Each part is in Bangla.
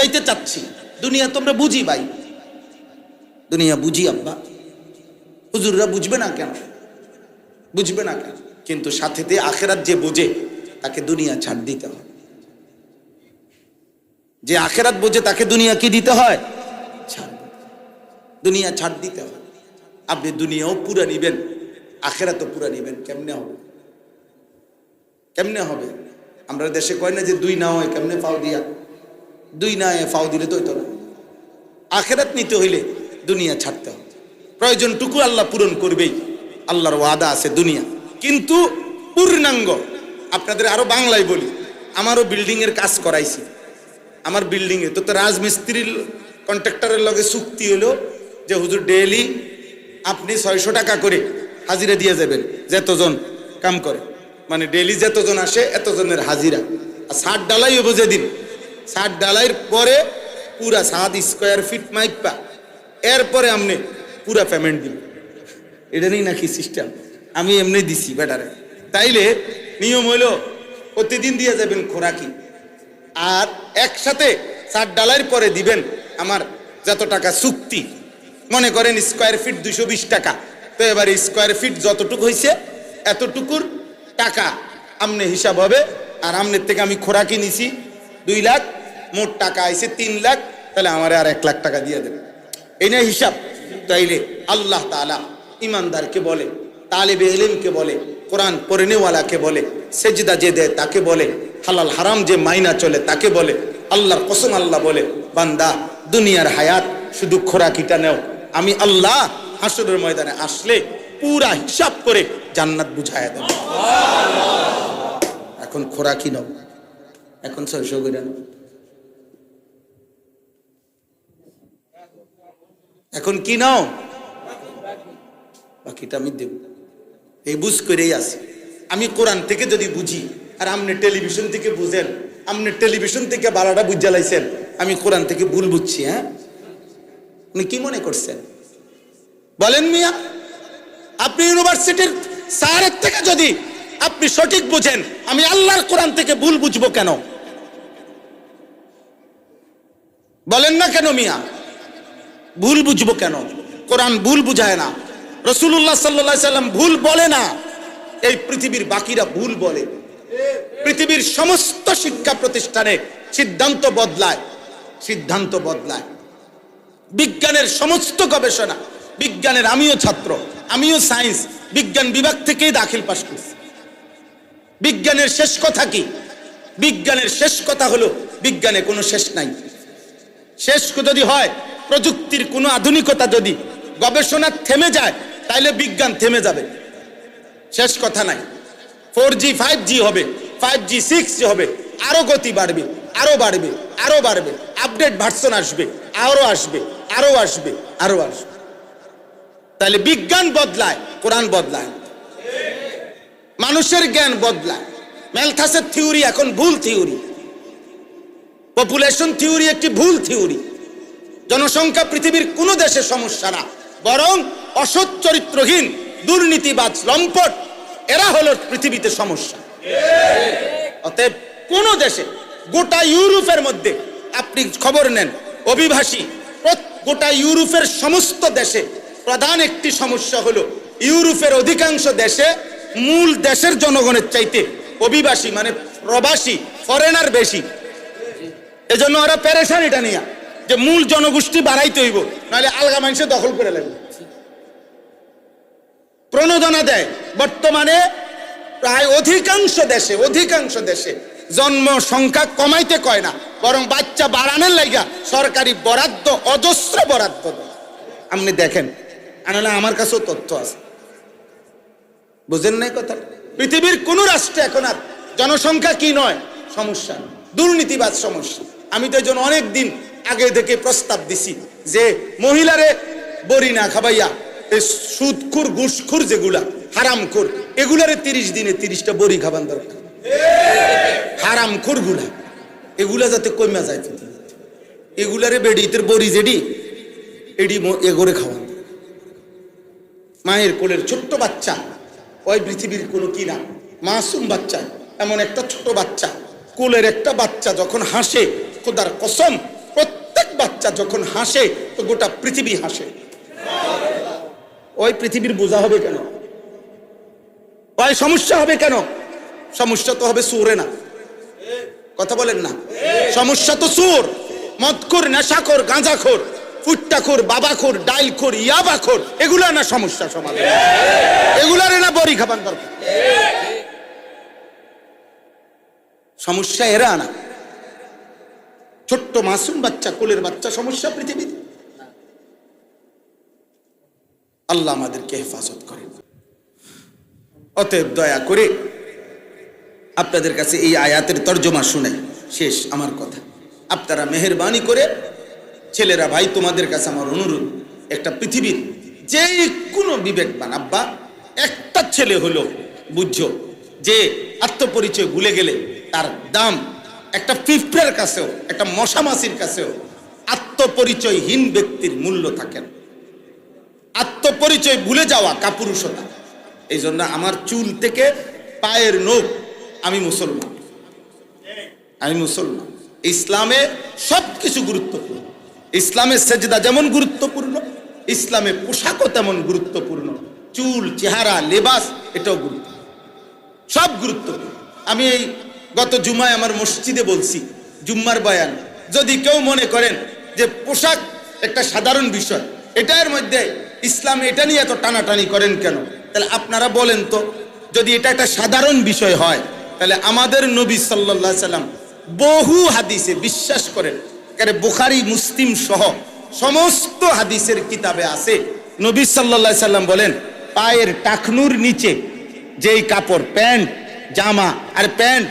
বুঝাইতে চাচ্ছি। দুনিয়া তোমরা বুঝি ভাই, দুনিয়া বুঝি আব্বা, হুজুররা বুঝবে না কেন? বুঝবে না কেন? কিন্তু সাথে আখেরাত যে বোঝে তাকে দুনিয়া ছাড় দিতে হয়। যে আখেরাত বোঝে তাকে দুনিয়া কি দিতে হয়? ছাড়। দুনিয়া ছাড় দিতে হয়। আপনি দুনিয়াও পুরা নিবেন, আখেরাতও পুরা নিবেন, কেমনে হবে? কেমনে হবে? আমরা দেশে কয় না যে দুই না হয় কেমনে ফাও দিয়া, দুই না ফাও দিলে তো হইতো না। আখেরাত নিতে হইলে দুনিয়া ছাড়তে হবে। প্রয়োজনটুকু আল্লাহ পূরণ করবেই, আল্লাহর ওয়াদা আছে দুনিয়া, কিন্তু পূর্ণাঙ্গ। আপনাদের আরো বাংলায় বলি, আমারও বিল্ডিং এর কাজ করাইছি। আমার বিল্ডিং এ তো রাজমিস্ত্রির কন্ট্রাক্টরের লগে চুক্তি হলো যে হুজুর ডেইলি আপনি 600 টাকা করে হাজিরা দিয়ে যাবেন, যতজন কাম করে, মানে ডেইলি যতজন আসে এতজনের হাজিরা। আর 60 ডালাই হবো যেদিন, 60 ডালাইয়ের পরে পুরা 7 স্কোয়ার ফিট মাইপা, এরপরে আপনি পুরা পেমেন্ট দিবেন। এটা নেই নাকি সিস্টেম? আমি এমনি দিছি বেটারে। তাইলে নিয়ম হইলো প্রতিদিন দিয়ে যাবেন খোরাকি, আর একসাথে 60 ডালাইয়ের পরে দিবেন আমার যত টাকা চুক্তি। মনে করেন স্কোয়ার ফিট 220 টাকা, তো এবার স্কোয়ার ফিট যতটুকু হয়েছে এতটুকুর টাকা আমনে হিসাব হবে। আর আমনের থেকে আমি খোরাকি নিছি 2 লাখ, মোট টাকা আইছে 3 লাখ, তাহলে আমার আর 1 লাখ টাকা দিয়ে দেবে। এই না হিসাব? তাইলে আল্লাহ তাআলা ইমানদারকে বলে, তালিবে ইলমকে বলে, কোরআন পড়নেওয়ালাকে বলে, সেজদা যে দেয় তাকে বলে, হালাল হারাম যে মাইনা চলে তাকে বলে। আল্লাহর কসম আল্লাহ বলে, বান্দা দুনিয়ার হায়াত শুধু খোরাকিটা নেও, আমি আল্লাহ হাসরের ময়দানে আসলে পুরা হিসাব করে জান্নাত বুঝায়া দেব। এখন খোরাকি নাও, এখন 600 করে নাও, এখন কি নাও, বাকিটা আমি দেব। এই বুঝ করেই আছে। আমি কোরআন থেকে যদি বুঝি আর আপনি টেলিভিশন থেকে বুঝেন, আপনি টেলিভিশন থেকে বালাটা বুঝ জ্বালাইছেন, আমি কোরআন থেকে ভুল বুঝছি। হ্যাঁ, আপনি কি মনে করছেন বলেন মিয়া? আপনি ইউনিভার্সিটির স্যারের থেকে যদি আপনি সঠিক বুঝেন, আমি আল্লাহর কোরআন থেকে ভুল বুঝবো কেন? বলেন না কেন মিয়া? ভুল বুঝবো কেন? কোরআন ভুল বুঝায় না, রাসূলুল্লাহ সাল্লাল্লাহু আলাইহি সাল্লাম ভুল বলে না, এই পৃথিবীর বাকিরা ভুল বলে। পৃথিবীর সমস্ত শিক্ষা প্রতিষ্ঠানে সিদ্ধান্ত বদলায়, সিদ্ধান্ত বদলায়। বিজ্ঞানের সমস্ত গবেষণা, বিজ্ঞানের আমিও ছাত্র, আমিও সায়েন্স বিজ্ঞান বিভাগ থেকেই দাখিল পাশ করছি। বিজ্ঞানের শেষ কথা কি? বিজ্ঞানের শেষ কথা হলো বিজ্ঞানে কোনো শেষ নাই। শেষ যদি হয় প্রযুক্তির কোনো আধুনিকতা, যদি গবেষণা থেমে যায় তাইলে বিজ্ঞান থেমে যাবে, শেষ কথা নাই। 4G 5G হবে, 5G 6G হবে, আরো গতি বাড়বে, আরো বাড়বে, আরো বাড়বে, আপডেট ভার্সন আসবে, আরো আসবে, আরো আসবে, আরো আসবে। তাহলে বিজ্ঞান বদলায়, কোরআন বদলায়, মানুষের জ্ঞান বদলায়। ম্যালথাসের থিওরি এখন ভুল থিওরি, পপুলেশন থিওরি একটি ভুল থিওরি। জনসংখ্যা পৃথিবীর কোনো দেশে সমস্যা না, বরং অসৎ চরিত্রহীন দুর্নীতিবাজ লম্পট এরা হলো পৃথিবীতে সমস্যা। অতএব কোন দেশে, গোটা ইউরোপের মধ্যে আপনি খবর নেন, অভিবাসী গোটা ইউরোপের সমস্ত দেশে প্রধান একটি সমস্যা হলো ইউরোপের অধিকাংশ দেশে মূল দেশের জনগণের চাইতে অভিবাসী মানে প্রবাসী ফরেনার বেশি। এজন্য ওরা পেরেশান এটা নিয়ে যে মূল জনগোষ্ঠী বাড়াইতে হইব, নাহলে আলগা মানুষে দখল করে লাগবে। প্রণোদনা দেয় বর্তমানে প্রায় অধিকাংশ দেশে জন্ম সংখ্যা কমাইতে কয় না, বরং বাচ্চা বাড়ানোর লাইগা সরকারি বরাদ্দ, অজস্র বরাদ্দ দেয়। আপনি দেখেন, আনালে আমার কাছেও তথ্য আছে, বুঝেন নাই কথা? পৃথিবীর কোন রাষ্ট্রে এখন আর জনসংখ্যা কি নয় সমস্যা, দুর্নীতিবাদ সমস্যা। আমি তো এই জন্য অনেকদিন আগে থেকে প্রস্তাব দিছি যে মহিলারে বড়ি না খাবাইয়া এই সুদখোর ঘুষখোর যেগুলা হারামখোর, এগুলারে 30 দিনে 30টা বড়ি খাবান দরকার। হারামখোর গুলা এগুলা যাতে কমা যায়, এগুলারে বেডিতের বড়ি যেডি এডি এগোরে খাওয়ান। মায়ের কোলের ছোট্ট বাচ্চা, ওই পৃথিবীর কোনো কি না মাসুম বাচ্চা, এমন একটা ছোট বাচ্চা, কোলের একটা বাচ্চা যখন হাসে, খোদার কসম বাচ্চা যখন হাসে তো গোটা পৃথিবী হাসে। ওই পৃথিবীর বোঝা হবে কেন? ওই সমস্যা হবে কেন? সমস্যা তো হবে সুরে না, কথা বলেন না? সমস্যা তো সুর, মদখোর, নেশাখোর, গাঁজাখোর, ফুট্টাখোর, বাবাখোর, ডাইলখোর, ইয়াবাখোর, এগুলা না সমস্যা সমাধান, এগুলার না বড়ি খাবার দরকার। সমস্যা এরা না, ছোট্ট মাসুম বাচ্চা, কোলের বাচ্চা সমস্যা পৃথিবীতে। আল্লাহ আমাদেরকে হেফাজত করেন। অতএব দয়া করে আপনাদের কাছে এই আয়াতের তর্জমা শুনে শেষ আমার কথা। আপনারা মেহেরবানি করে ছেলেরা, ভাই তোমাদের কাছে আমার অনুরোধ, একটা পৃথিবীর যে কোনো বিবেকবান আব্বা একটা ছেলে হলো বুঝছো যে আত্মপরিচয় ভুলে গেলে তার দাম একটা পিঁপড়ার কাছেও, একটা মশামাছির কাছেও আত্মপরিচয়হীন ব্যক্তির মূল্য থাকে না। আত্মপরিচয় ভুলে যাওয়া কাপুরুষতা। এই জন্য আমার চুল থেকে পায়ের নখ, আমি মুসলমান, আমি মুসলমান। ইসলামে সবকিছু গুরুত্বপূর্ণ। ইসলামে সেজদা যেমন গুরুত্বপূর্ণ, ইসলামে পোশাকও তেমন গুরুত্বপূর্ণ। চুল, চেহারা, লেবাস এটাও গুরুত্বপূর্ণ, সব গুরুত্বপূর্ণ। আমি এই গত জুমায় আমার মসজিদে বলছি, জুম্মার বয়ান, যদি কেউ মনে করেন যে পোশাক একটা সাধারণ বিষয়, এটার মধ্যে ইসলামে এটা নিয়ে এত টানাটানি করেন কেন, তাহলে আপনারা বলেন তো, যদি এটা একটা সাধারণ বিষয় হয় তাহলে আমাদের নবী সাল্লাল্লাহু আলাইহি সাল্লাম বহু হাদিসে, বিশ্বাস করেন বুখারী মুসলিম সহ সমস্ত হাদিসের কিতাবে আছে, নবী সাল্লাল্লাহু আলাইহি সাল্লাম বলেন পায়ের টাকনুর নিচে যেই কাপড়, প্যান্ট, জামা, আর প্যান্ট,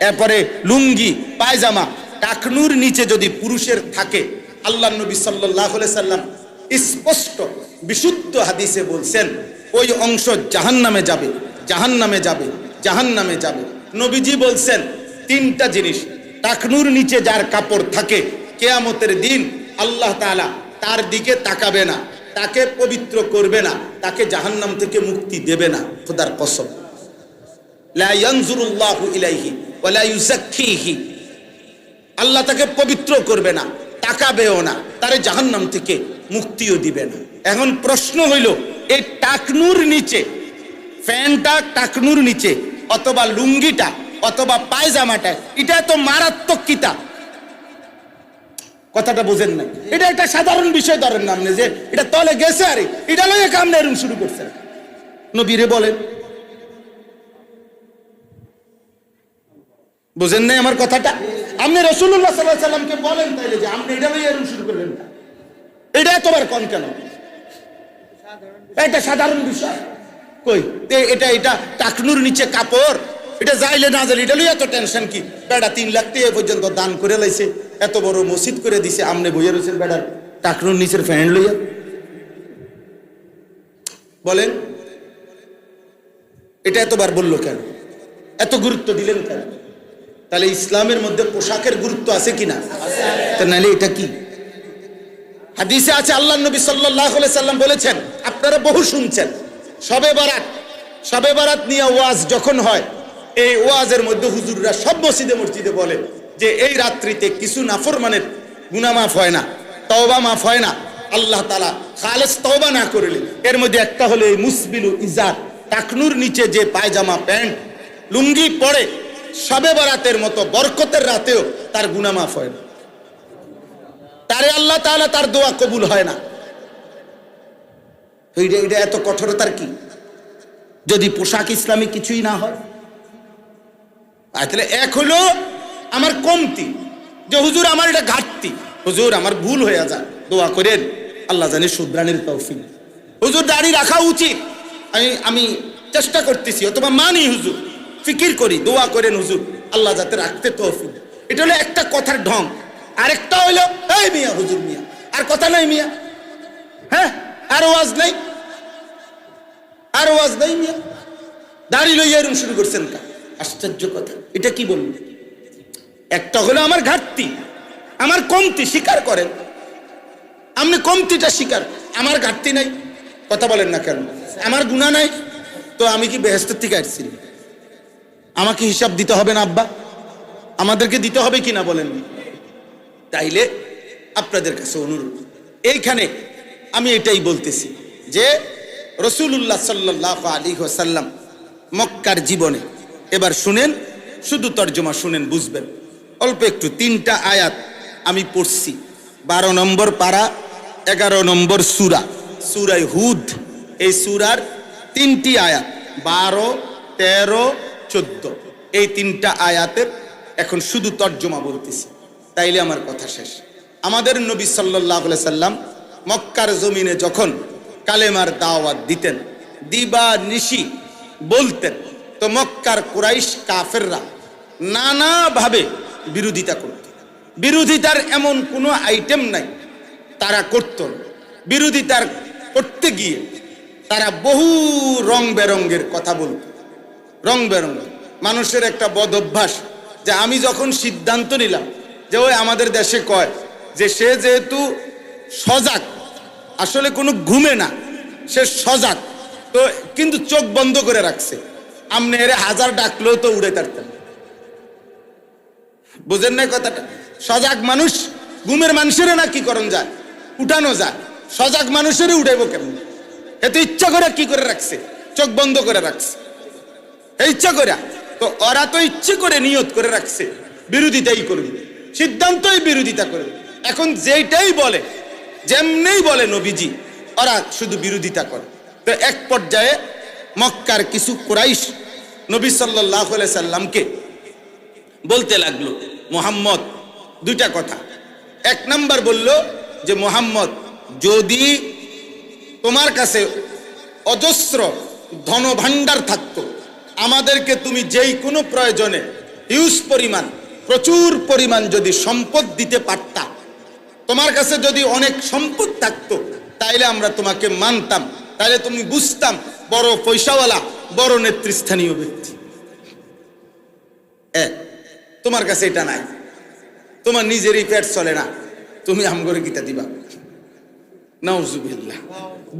এরপরে লুঙ্গি, পায়জামা, টাকনুর নিচে যদি পুরুষের থাকে, আল্লাহ নবী সাল্লাল্লাহু আলাইহি সাল্লাম স্পষ্ট বিশুদ্ধ হাদিসে বলছেন ওই অংশ জাহান্নামে যাবে, জাহান্নামে যাবে, জাহান্নামে যাবে। নবীজি বলছেন তিনটা জিনিস, টাকনুর নিচে যার কাপড় থাকে কিয়ামতের দিন আল্লাহ তাআলা তার দিকে তাকাবে না, তাকে পবিত্র করবে না, তাকে জাহান্নাম থেকে মুক্তি দেবে না, খোদার কসম। লা ইয়ানজুরুল্লাহু ইলাইহি ওয়া লা ইউযাক্কিহি, আল্লাহ তাকে পবিত্র করবে না, তাকাবেও না, তারে জাহান্নাম থেকে মুক্তিও দিবে না। এখন প্রশ্ন হইল, এই টাকনুর নিচে, ফ্যানটা টাকনুর নিচে, অথবা লুঙ্গিটা, অথবা পায়জামাটা, এটা তো মারাত্মক কিতা, কথাটা বুঝেন না? এটা একটা সাধারণ বিষয় ধরেন না আপনি, যে এটা তলে গেছে আরে এটা লয়ে কাম না এরকম শুরু করছে। নবীরে বলেন, বুঝেন নাই আমার কথাটা? আপনি রাসূলুল্লাহ সাল্লাল্লাহু আলাইহি সাল্লামকে বলেন তাইলে যে আপনি এটা লয়ে এরকম শুরু করলেন না, এটা এতবার কোন কেন? এটা সাধারণ বিষয় কই, এটা এটা টাকনুর নিচে কাপড়, এটা যাইলে না যাইলে এটা লইয়া এত টেনশন কি? বেড়া 3 লাখ টাকা পর্যন্ত দান করে লাইছে, এত বড় মসজিদ করে দিছে, আমনে বইয়া রয়েছেন বেড়ার টাকনুর নিচের ফ্যান লইয়া। বলেন এটা এতবার বললো কেন, এত গুরুত্ব দিলেন কেন? তাহলে ইসলামের মধ্যে পোশাকের গুরুত্ব আছে কিনা? তা নাহলে এটা কি? হাদিসে আছে আল্লাহ নবী সাল্লাল্লাহু আলাইহি সাল্লাম বলেছেন, আপনারা বহু শুনছেন, শবে বারাত, শবে বারাত নিয়ে ওয়াজ যখন হয়, এই ওয়াজের মধ্যে হুজুররা সব মসজিদে মসজিদে বলে যে এই রাত্রিতে কিছু নাফরমানের গুনাহ মাফ হয় না, তওবা মাফ হয় না, আল্লাহ তাআলা খালেস তওবা না করলে। এর মধ্যে একটা হলো এই মুসবিলু ইজার, টাকনুর নিচে যে পায়জামা, প্যান্ট, লুঙ্গি পরে শবে বারাতের মতো বরকতের রাতেও তার গুনাহ মাফ হয় না, তারে আল্লাহ তাআলা তার দোয়া কবুল হয় না। এটা এত কঠোরতার কি? যদি পোশাক ইসলামী কিছুই না হয়, তাহলে এক হলো আমার কমতি, যে হুজুর আমার এটা ঘাটতি, হুজুর আমার ভুল হয়ে যায়, দোয়া করেন আল্লাহ জানে শুধরানির তৌফিক। হুজুর দাড়ি রাখা উচিত, আমি চেষ্টা করতেছি, অথবা মানি হুজুর, ফিকির করি, দোয়া করেন হুজুর আল্লাহ যাতে রাখতে তৌফিক। এটা হলো একটা কথার ঢং। আরেকটা হইলো এই মিয়া, হুজুর মিয়া, আর কথা নাই মিয়া, হ্যাঁ আর ওয়াজ নাই, আর ওয়াজ নাই মিয়া, দাড়ি লইয়া এরকম শুরু করছেন কা? আশ্চর্য কথা, এটা কি বলবো? একটা হলো আমার ঘাটতি, আমার কমতি, স্বীকার করেন, আপনি কমতিটা স্বীকার, আমার ঘাটতি নাই, কথা বলেন না কেন? আমার গুনাহ নাই, তো আমি কি বেহেশতের থেকে আসছি? আমাকে হিসাব দিতে হবে না আব্বা? আমাদেরকে দিতে হবে কিনা বলেন? তাইলে আপনাদের কাছে অনুরোধ, এইখানে আমি এটাই বলতেছি যে রাসূলুল্লাহ সাল্লাল্লাহু আলাইহি ওয়াসাল্লাম মক্কার জীবনে, এবার শুনেন, শুধু তর্জমা শুনেন, বুঝবেন অল্প একটু। 3টা আয়াত আমি পড়ছি, 12 নম্বর পারা, 11 নম্বর সূরা, সূরা হুদ। এই সূরার 3টি আয়াত, 12, 13, 14, এই 3টা আয়াতের এখন শুধু তর্জমা বলতেছি, তাইলে আমার কথা শেষ। আমাদের নবী সাল্লাল্লাহু আলাইহি সাল্লাম মক্কার জমিনে যখন কালেমার দাওয়াত দিতেন, দিবা নিশি বলতেন, তো মক্কার কুরাইশ কাফেররা নানাভাবে বিরোধিতা করত। বিরোধিতার এমন কোনো আইটেম নাই তারা করত না। বিরোধিতার করতে গিয়ে তারা বহু রং বেরঙ্গের কথা বলত, রং বেরঙ্গের। মানুষের একটা বদ অভ্যাস যে আমি যখন সিদ্ধান্ত নিলাম যে ওই আমাদের দেশে কয় যে সে যেহেতু সজাগ, আসলে কোনো ঘুমে না, সে সজাগ, তো কিন্তু চোখ বন্ধ করে রাখছে, আমনে এর 1000 ডাকলেও তো উড়ে তারতেন। বুঝেন না কথাটা? সজাগ মানুষ, ঘুমের মানুষের না কি করণ যায়, উঠানো যায়, সজাগ মানুষের উঠাইব কেমন? এত ইচ্ছা করে কি করে রাখছে, চোখ বন্ধ করে রাখছে, এই ইচ্ছা করে। তো ওরা তো ইচ্ছে করে নিয়ত করে রাখছে বিরোধিতাই করবে, সিদ্ধান্তই বিরোধিতা করবে। এখন যেটাই বলে, যেমনেই বলে নবীজি, ওরা শুধু বিরোধিতা করে। তো এক পর্যায়ে মক্কার কিছু কুরাইশ নবী সাল্লাল্লাহু আলাইহি সাল্লামকে বলতে লাগলো, মুহাম্মদ 2টা কথা। 1 নাম্বার বলল যে মুহাম্মদ, যদি তোমার কাছে অজস্র ধনভাণ্ডার থাকতো, আমাদেরকে তুমি যেই কোনো প্রয়োজনে হিউজ পরিমাণ, প্রচুর পরিমাণ যদি সম্পদ দিতে পারতা, তোমার কাছে যদি অনেক সম্পদ থাকতো, তাইলে আমরা তোমাকে মানতাম, তাইলে তুমি বুঝতাম বড় পয়সাওয়ালা, বড় নেতৃস্থানীয় ব্যক্তি। তোমার কাছে এটা নাই, তোমার নিজেরই পেট চলে না, তুমি আমগরে গীতা দিবা, নাউজুবিল্লাহ।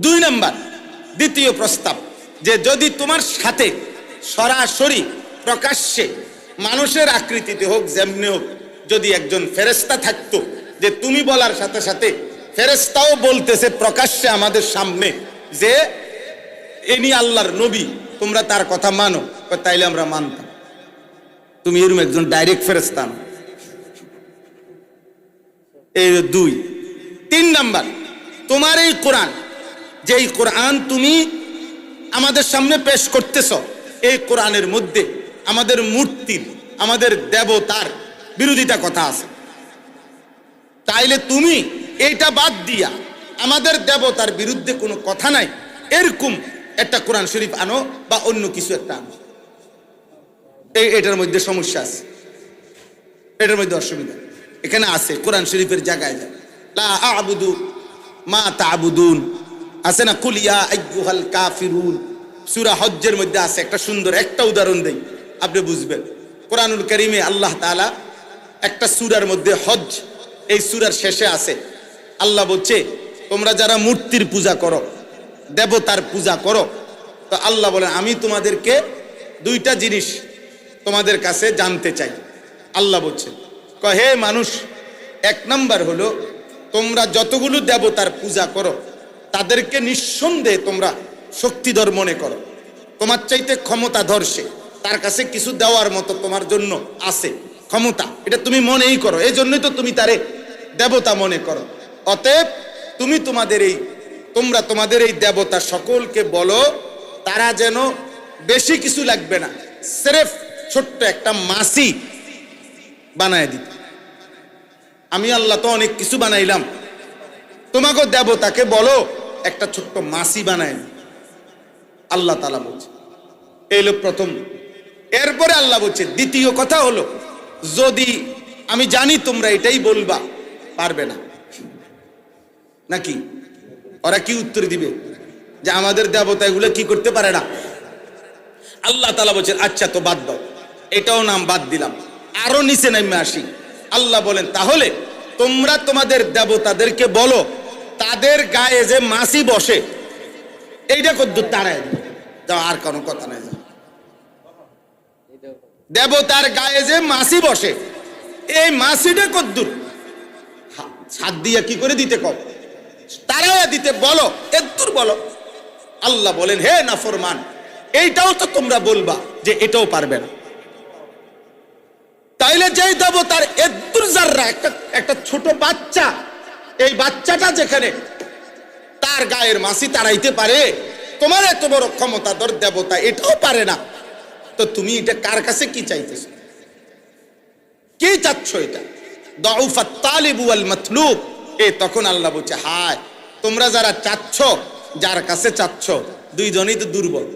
2 নাম্বার, দ্বিতীয় প্রস্তাব, যে যদি তোমার সাথে সরাসরি প্রকাশ্যে মানুষের আকৃতিতে হোক, যেমনি হোক, যদি একজন ফেরেশতা থাকতো, যে তুমি বলার সাথে সাথে ফেরেশতাও বলতেছে প্রকাশ্যে আমাদের সামনে যে ইনি আল্লাহর নবী, তোমরা তার কথা মানো, তাইলে আমরা মানতাম। তুমি এরকম একজন ডাইরেক্ট ফেরেশতা না। এই 2। 3 নাম্বার, তোমার এই কোরআন, যেই কোরআন তুমি আমাদের সামনে পেশ করতেছ, এই কোরআনের মধ্যে আমাদের মূর্তির, আমাদের দেবতার বিরোধিতা কথা আছে। তাইলে তুমি এইটা বাদ দিয়া আমাদের দেবতার বিরুদ্ধে কোনো কথা নাই এরকম একটা কোরআন শরীফ আনো, বা অন্য কিছু একটা আনো। এটার মধ্যে সমস্যা আছে, এটার মধ্যে অসুবিধা এখানে আছে। কোরআন শরীফের জায়গায় যায় লা আ'বুদু মা তা'বুদুন, আছে না, কুল ইয়া আইয়ুহাল কাফিরুন, সূরা হজ্জের মধ্যে আছে। একটা সুন্দর একটা উদাহরণ দেই, আপনি বুঝবেন। কোরআনুল কারীমে আল্লাহ তাআলা একটা সূরার মধ্যে, হজ্জ, এই সূরার শেষে আছে, আল্লাহ বলছে তোমরা যারা মূর্তির পূজা করো, দেবতার পূজা করো, তো আল্লাহ বলেন আমি তোমাদেরকে 2টা জিনিস তোমাদের কাছে জানতে চাই। আল্লাহ বলছে, হে মানুষ, 1 নাম্বার হলো তোমরা যতগুলো দেবতার পূজা করো তাদেরকে নিঃসন্দেহে তোমরা শক্তিধর মনে করো, তোমার চাইতে ক্ষমতাধর সে, তার কাছে কিছু দেওয়ার মতো তোমার জন্য আছে ক্ষমতা, এটা তুমি মনেই করো, এই জন্যই তো তুমি তারে দেবতা মনে করো। অতএব তুমি তোমরা তোমাদের এই দেবতা সকলকে বলো তারা যেন বেশি কিছু লাগবে না, সিরেফ ছোট্ট একটা মাছি বানায় দিতে। আমি আল্লাহ তো অনেক কিছু বানাইলাম, তোমাকে দেবতাকে বলো একটা ছোট্ট মাছি বানায়, আল্লাহ তাআলা বলছে। এই হলো প্রথম। এরপরে আল্লাহ বলছে দ্বিতীয় কথা হলো, যদি আমি জানি তোমরা এটাই বলবা, পারবে না নাকি? ওরা কি উত্তর দিবে যে আমাদের দেবতা এগুলো কি করতে পারে না? আল্লাহ তাআলা বলছেন আচ্ছা তো বাদ দাও, এটাও নাম বাদ দিলাম, আরো নিচে নেমে আসি। আল্লাহ বলেন তাহলে তোমরা তোমাদের দেবতাদেরকে বলো তাদের গায়ে যে মাছি বসে এইটা কদ্দুর তাড়ায় যাও, আর কোনো কথা নাই। দেবতার গায়ে যে মাছি বসে এই মাছিটা কদ্দুর হাত দিয়া কি করে দিতে কও, তারাইয়া দিতে বলো, এদ্দুর বলো। আল্লাহ বলেন হে নাফরমান, এইটাও তো তোমরা বলবা যে এটাও পারবে না। তাইলে যেই দেব তার এদ্দুর জাররা, একটা ছোট বাচ্চা, এই বাচ্চাটা যেখানে তার গায়ের মাসি তাড়াইতে পারে, তোমার এত বড় ক্ষমতাধর দেবতা এটাও পারে না, তো তুমি এটা কার কাছে কি চাইতেছো, কি চাচ্ছ? এটা দাউফাত তালিবু ওয়াল মাতলুব। তখন আল্লাহ বলছে হায়, তোমরা যারা চাচ্ছ, যার কাছে চাচ্ছ, দুইজনেই তো দুর্বল।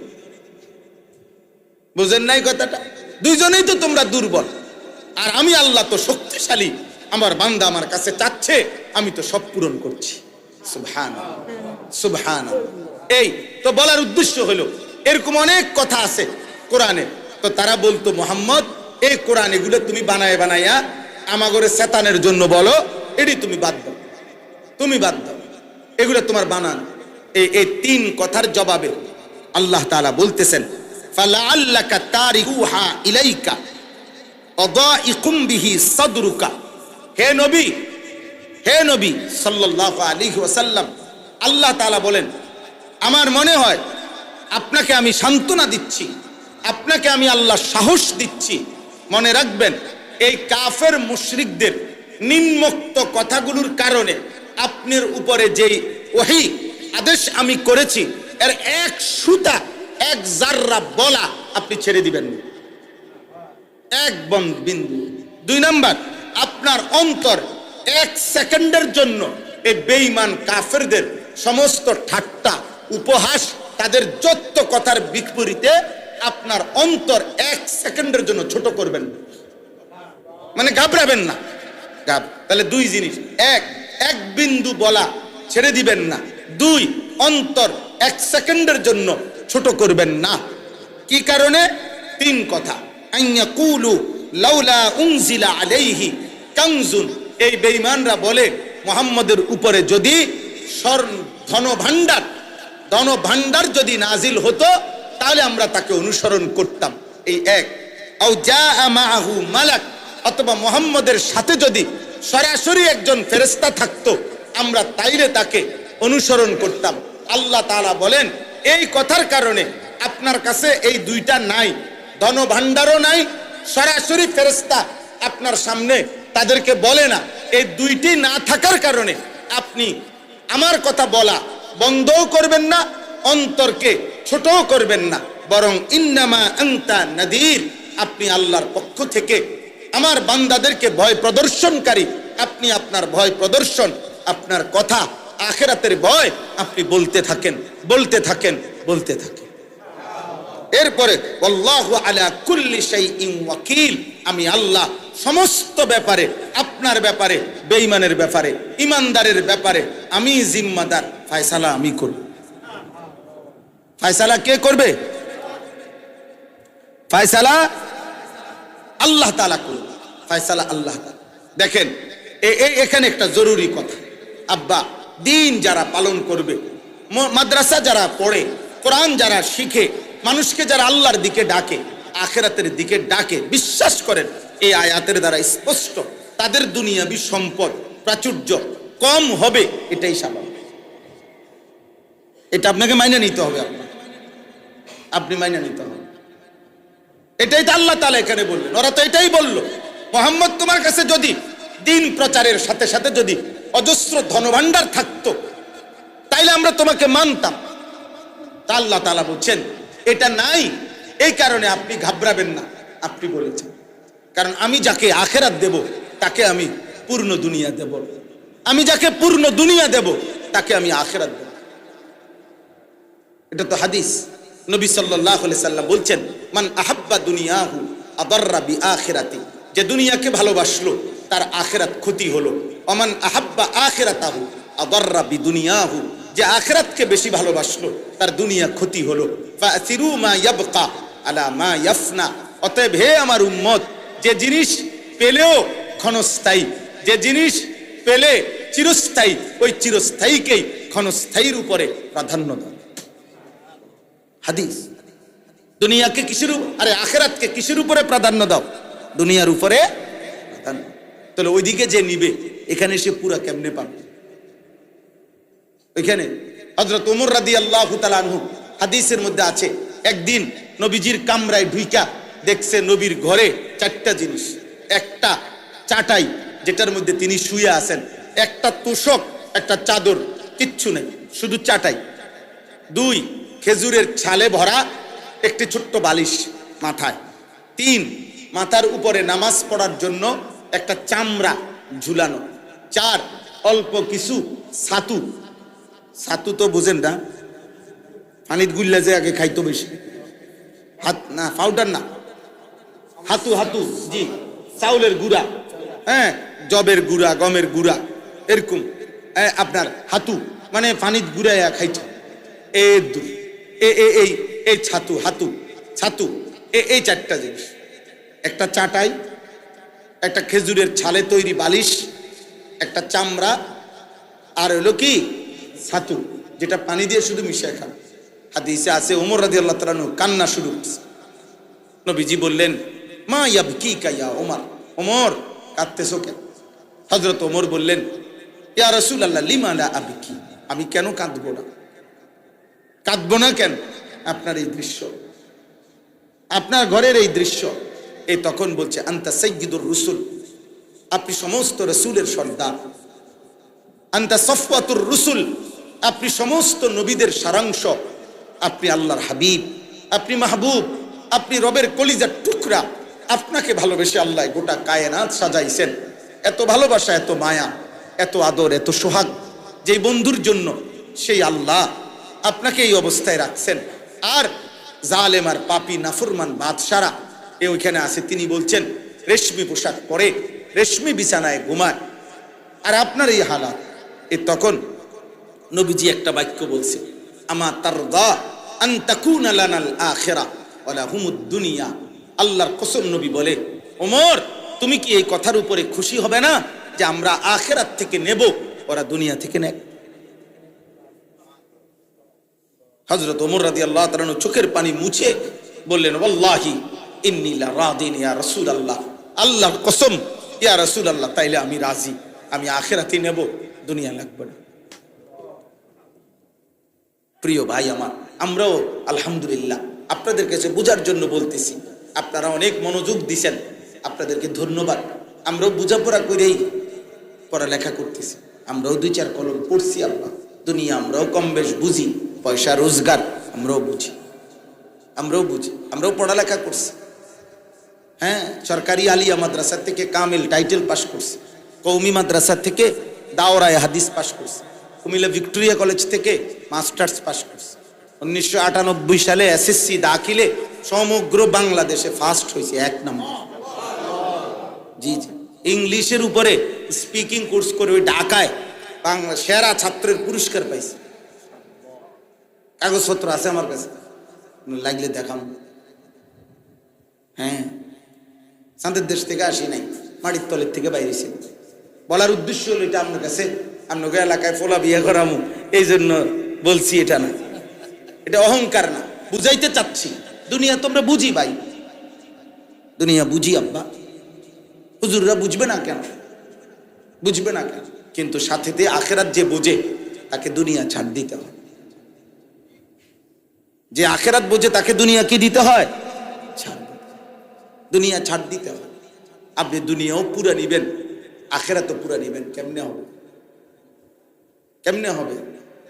বুঝেন নাই কথাটা? দুইজনেই তো তোমরা দুর্বল, আর আমি আল্লাহ তো শক্তিশালী। আমার বান্দা আমার কাছে চাচ্ছে, আমি তো সব পূরণ করছি। সুবহানাল্লাহ, সুবহানাল্লাহ। এই তো বলার উদ্দেশ্য হলো, এরকম অনেক কথা আছে কোরআনে। তো তারা বলতো মুহাম্মদ, এই কোরআন এগুলো তুমি বানায় বানাইয়া আমাগরে শয়তানের জন্য বলো, এটি তুমি বাদ দাও, তুমি বাদ দাও, এগুলো তোমার বানান। এই তিন কথার জবাবে আল্লাহ তাআলা বলতেছেন ফালাআল্লাকা তারিকুহা ইলাইকা আদাইকুম বিহি সাদরুকা। হে নবী, হে নবী সাল্লাল্লাহু আলাইহি ওয়াসাল্লাম, আল্লাহ তাআলা বলেন আমার মনে হয় আপনাকে আমি সান্ত্বনা দিচ্ছি, আপনাকে আমি আল্লাহ সাহস দিচ্ছি। মনে রাখবেন, এই কাফের মুশরিকদের নিম্নোক্ত কথাগুলোর কারণে আপনার উপরে যেই ওহী আদেশ আমি করেছি, এর এক সুতা, এক জাররা বলা আপনি ছেড়ে দিবেন না, এক বিন্দু। 2 নাম্বার, আপনার অন্তর 1 সেকেন্ডের জন্য এই বেঈমান কাফেরদের সমস্ত ঠাট্টা, উপহাস, তাদের যত কথার বিপরীতে আপনার অন্তর 1 সেকেন্ডের জন্য ছোট করবেন না, মানে ঘাবড়াবেন না। তাহলে 2 জিনিস, এক বিন্দু বলা ছেড়ে দিবেন না, 2 অন্তর 1 সেকেন্ডের জন্য ছোট করবেন না। কি কারণে? 3 কথা। আইয়াকুলু লাউলা উনজিলা আলাইহি কানজুন। এই বেঈমানরা বলে মুহাম্মদের উপরে যদি ধন ভান্ডার যদি নাজিল হতো, তাহলে আমরা তাকে অনুসরণ করতাম। এই এক। আও জাআ মাআহু মালাক, অথবা মুহাম্মদের সাথে যদি সরাসরি একজন ফেরেশতা থাকতো, আমরা তাইলে তাকে অনুসরণ করতাম। আল্লাহ তাআলা বলেন এই কথার কারণে আপনার কাছে এই 2টা নাই, ধন ভান্ডারও নাই, সরাসরি ফেরেশতা আপনার সামনে তাদেরকে বলে না। এই 2টি না থাকার কারণে আপনি আমার কথা বলা বন্ধও করবেন না, অন্তরকে ছোটও করবেন না, বরং ইন্নামা আনতা নাদির, আপনি আল্লাহর পক্ষ থেকে আমার বান্দাদেরকে ভয় প্রদর্শনকারী। আপনি আপনার ভয় প্রদর্শন, আপনার কথা আখিরাতের ভয় আপনি বলতে থাকেন, বলতে থাকেন, বলতে থাকেন। এরপরে আল্লাহু আলা কুল্লি শাইইন ওয়াকিল, আমি আল্লাহ সমস্ত ব্যাপারে, আপনার ব্যাপারে, বেঈমানের ব্যাপারে, ইমানদারের ব্যাপারে আমি জিম্মাদার। ফয়সালা আমি করব। ফয়সালা কে করবে? ফয়সালা আল্লাহ তাআলা করবে। ফয়সালা আল্লাহ তাআলা। দেখেন এখানে একটা জরুরি কথা, আব্বা, দিন যারা পালন করবে, মাদ্রাসা যারা পড়ে, কোরআন যারা শিখে, মানুষকে যারা আল্লাহর দিকে ডাকে, আখিরাতের দিকে ডাকে, বিশ্বাস করেন এই আয়াতের দ্বারা স্পষ্ট তাদের দুনিয়াবি সম্পদ প্রাচুর্য কম হবে, এটাই স্বাভাবিক। এটা আপনাকে মাইনে নিতে হবে, আপনি মাইনে নিতে হবে। এটাই তো আল্লাহ তাআলা এখানে বললেন। ওরা তো এটাই বলল, মুহাম্মদ তোমার কাছে যদি দিন প্রচারের সাথে সাথে যদি অজস্র ধনভাণ্ডার থাকতো, তাইলে আমরা তোমাকে মানতাম। তা আল্লাহ তাআলা বলছেন এটা নাই, এই কারণে আপনি ঘাবড়াবেন না। আপনি বলেছেন, কারণ আমি যাকে আখিরাত দেব তাকে আমি পূর্ণ দুনিয়া দেব, আমি যাকে পূর্ণ দুনিয়া দেব তাকে আমি আখিরাত দেব। এটা তো হাদিস। নবী সাল্লাল্লাহু আলাইহি সাল্লাম বলছেন মান আহাব্বা দুনিয়াহু আদাররা বিআখিরাতি, যে দুনিয়াকে ভালোবাসলো তার আখিরাত ক্ষতি হলো। ওমান আহাব্বা আখিরাতাহু আদাররা বিদুনিয়াহু, যে আখিরাতকে বেশি ভালোবাসলো তার দুনিয়া ক্ষতি হলো। ফাসিরু মা ইয়াবকা আলা মা ইয়াফনা, অতএব হে আমার উম্মত, যে জিনিস পেলেও ক্ষণস্থায়ী, যে জিনিস পেলে চিরস্থায়ী, ওই চিরস্থায়ীকেই ক্ষণস্থায়ীর উপরে প্রাধান্য দাও। হাদিস। দুনিয়াকে কিসের, আরে আখিরাতকে কিসের উপরে প্রাধান্য দাও? দুনিয়ার উপরে প্রাধান্য। তাহলে ওইদিকে যে নিবে এখানে সে পুরা কেমনে পাবে? ওইখানে হযরত ওমর রাদিয়াল্লাহু তাআলা আনহু হাদিসের মধ্যে আছে, একদিন নবীজির কামরায় ঢুইকা দেখছে নবীর ঘরে চারটা জিনিস। একটা চাটাই যেটার মধ্যে তিনি শুয়ে আছেন, একটা তোষক, একটা চাদর, কিচ্ছু নেই, শুধু চাটাই। দুই, খেজুরের ছালে ভরা একটি ছোট্ট বালিশ মাথায়। তিন, মাথার উপরে নামাজ পড়ার জন্য একটা চামড়া ঝুলানো। চার, অল্প কিছু ছাতু। ছাতু তো বুঝেন না, পানির গুল্লা যে আগে খাইতো বেশি, হাত না পাউডার না, হাতু হাতু, জি, চাউলের গুঁড়া, হ্যাঁ, জবের গুঁড়া, গমের গুঁড়া, এরকম আপনার হাতু মানে পানির গুঁড়াইয়া খাইতো। এই ছাতু, হাতু, ছাতু, এই চারটা জিনিস। একটা চাটাই, একটা খেজুরের ছালে তৈরি বালিশ, একটা চামড়া, আর হলো কি ছাতু, যেটা পানি দিয়ে শুধু মিশিয়ে খান। হাদিসে আছে ওমর রাদিয়াল্লাহু তাআলা আনহু কান্না শুরু করছে। নবীজি বললেন, মা ইয়াবকিকা ইয়া ওমর, ওমর কাঁদতেছো কেন? হযরত ওমর বললেন, ইয়া রাসূলুল্লাহ লিমা লা আবকি, আমি কেন কাঁদবো না? কাঁদবো না কেন? আপনার এই দৃশ্য, আপনার ঘরের এই দৃশ্য। এই তখন বলছে, আনতা সাইয়্যিদুর রুসুল, আপনি সমস্ত রাসূলের সর্দার। আনতা সফওয়াতুর রুসুল, আপনি সমস্ত নবীদের সারাংশ। আপনি আল্লাহর হাবিব, আপনি মাহবুব, আপনি রবের কলিজার টুকরা। আপনাকে ভালোবেসে আল্লাহ গোটা কায়নাত সাজাইছেন। এত ভালোবাসা, এত মায়া, এত আদর, এত সোহাগ যে বন্ধুর জন্য সেই আল্লাহ আপনাকে এই অবস্থায় রাখছেন। আর জালেম আর পাপী নাফরমান বাদশারা ওইখানে আছে, তিনি বলছেন রেশমি পোশাক পরে রেশমি বিছানায় ঘুমায়, আর আপনার এই হালাত। তখন নবীজি একটা বাক্য বলছে, আমা তারদা আন তাকুনা লানাল আখিরা ওয়া লাহুমুদ দুনিয়া। আল্লাহর কসম, নবী বলে, ওমর তুমি কি এই কথার উপরে খুশি হবে না যে আমরা আখিরাত থেকে নেব, ওরা দুনিয়া থেকে নেয়? হযরত ওমর রাদিয়াল্লাহু তাআলা চোখের পানি মুছে বললেন, ওয়াল্লাহি ইন্নী লা রাদিন ইয়া রাসূলুল্লাহ, আল্লাহর কসম ইয়া রাসূলুল্লাহ, তাইলে আমি রাজি, আমি আখিরাতই নেব, দুনিয়া লাগবে না। প্রিয় ভাই আমার, আমরাও আলহামদুলিল্লাহ আপনাদের কাছে বোঝার জন্য বলতেছি, আপনারা অনেক মনোযোগ দিছেন, আপনাদেরকে ধন্যবাদ। আমরাও বোঝাপড়া করেই পড়ালেখা করতেছি, আমরাও 2-4 কলম পড়ছি। আল্লাহ দুনিয়া আমরাও কম বেশ বুঝি, পয়সা রোজগার আমরাও বুঝি, আমরাও পড়ালেখা করছি। হ্যাঁ, সরকারি আলিয়া মাদ্রাসা থেকে কামিল টাইটেল পাস করছি, কওমি মাদ্রাসা থেকে দাওরায়ে হাদিস পাস করছি, কুমিল্লা ভিক্টোরিয়া কলেজ থেকে মাস্টার্স পাস করছি। 1998 সালে এসএসসি দাখিলে সমগ্র বাংলাদেশে ফার্স্ট হয়েছে, 1 নম্বর। জি জি, ইংলিশের উপরে স্পিকিং কোর্স করে ওই ঢাকায় বাংলা সেরা ছাত্রের পুরস্কার পাইছে। কাগজপত্র আছে আমার কাছে, লাগলে দেখাম। হ্যাঁ, চাঁদের দেশ থেকে আসি নাই, মাটির তলের থেকে বাইরেছি। বলার উদ্দেশ্য হলো এটা আপনার কাছে, আপনাকে এলাকায় ফোলা বিয়ে করামু এই জন্য বলছি, এটা না, এটা অহংকার না, বুঝাইতে চাচ্ছি। দুনিয়া তোমরা বুঝি ভাই, দুনিয়া বুঝি আব্বা, হুজুররা বুঝবে না কেন? বুঝবে না কেন? কিন্তু সাথে আখেরাত যে বোঝে তাকে দুনিয়া ছাড় দিতে হয়। যে আখেরাত বোঝে তাকে দুনিয়া কি দিতে হয়? ছাড়, দুনিয়া ছাড় দিতে হয়। আপনি দুনিয়াও পুরা নিবেন, আখেরাতও পুরা নিবেন, কেমনে হবে? কেমনে হবে?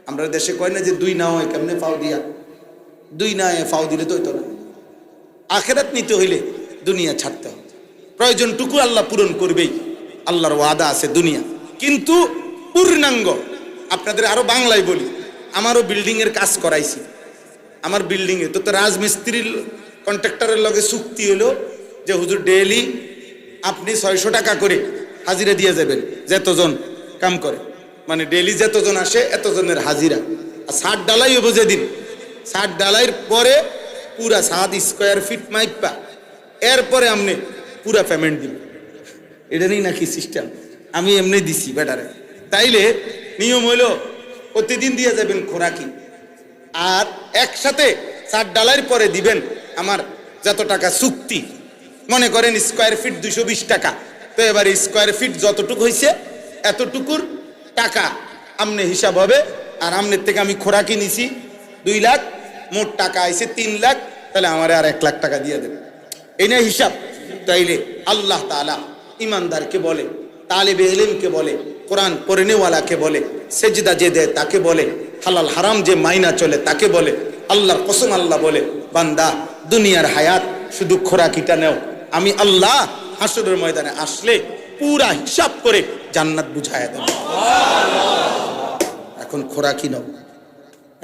আমরা দেশে কয় না যে 2 না হয় কেমনে ফাও দিয়া, 2 না ফাও দিলে তো হইতো না। আখেরাত নিতে হইলে দুনিয়া ছাড়তে হবে, প্রয়োজনটুকু আল্লাহ পূরণ করবেই, আল্লাহর ওয়াদা আছে দুনিয়া, কিন্তু পূর্ণাঙ্গ। আপনাদের আরো বাংলায় বলি, আমারও বিল্ডিং এর কাজ করাইছি, আমার বিল্ডিং এ তো রাজমিস্ত্রির কন্ট্রাক্টরের লগে চুক্তি হলো যে হুজুর ডেইলি আপনি 600 টাকা করে হাজিরা দিয়ে যাবেন, যতজন কাম করে, মানে ডেইলি যতজন আসে এতজনের হাজিরা। আর 60 ডালাই হবো যেদিন, 60 ডালাইয়ের পরে পুরা 7 স্কোয়ার ফিট মাইপা, এরপরে আপনি পুরা পেমেন্ট দিবেন। এটা নেই নাকি সিস্টেম? আমি এমনি দিছি বেটারে। তাইলে নিয়ম হইল প্রতিদিন দিয়ে যাবেন খোরাকি, আর একসাথে 60 ডালাইয়ের পরে দিবেন আমার যত টাকা চুক্তি। মনে করেন স্কোয়ার ফিট 220 টাকা, তো এবার স্কোয়ার ফিট যতটুকু হয়েছে এতটুকুর টাকা আমনে হিসাব হবে, আর আমনের থেকে আমি খোরাকি নিছি 2 লাখ, মোট টাকা আইছে 3 লাখ, তাহলে আমার আর 1 লাখ টাকা দিয়ে দেবে, এই না হিসাব। তাইলে আল্লাহ তাআলা ইমানদারকে বলে, তালেবে ইলমকে বলে, কোরআন পড়নেওয়ালাকে বলে, সেজদা যে দেয় তাকে বলে, হালাল হারাম যে মাইনা চলে তাকে বলে, আল্লাহর কসম আল্লাহ বলে, বান্দা দুনিয়ার হায়াত শুধু খোরাকিটা নেও, আমি আল্লাহ হাসরের ময়দানে আসলে পুরা হিসাব করে জান্নাত বুঝায়া দেব। এখন খোরাকি নাও,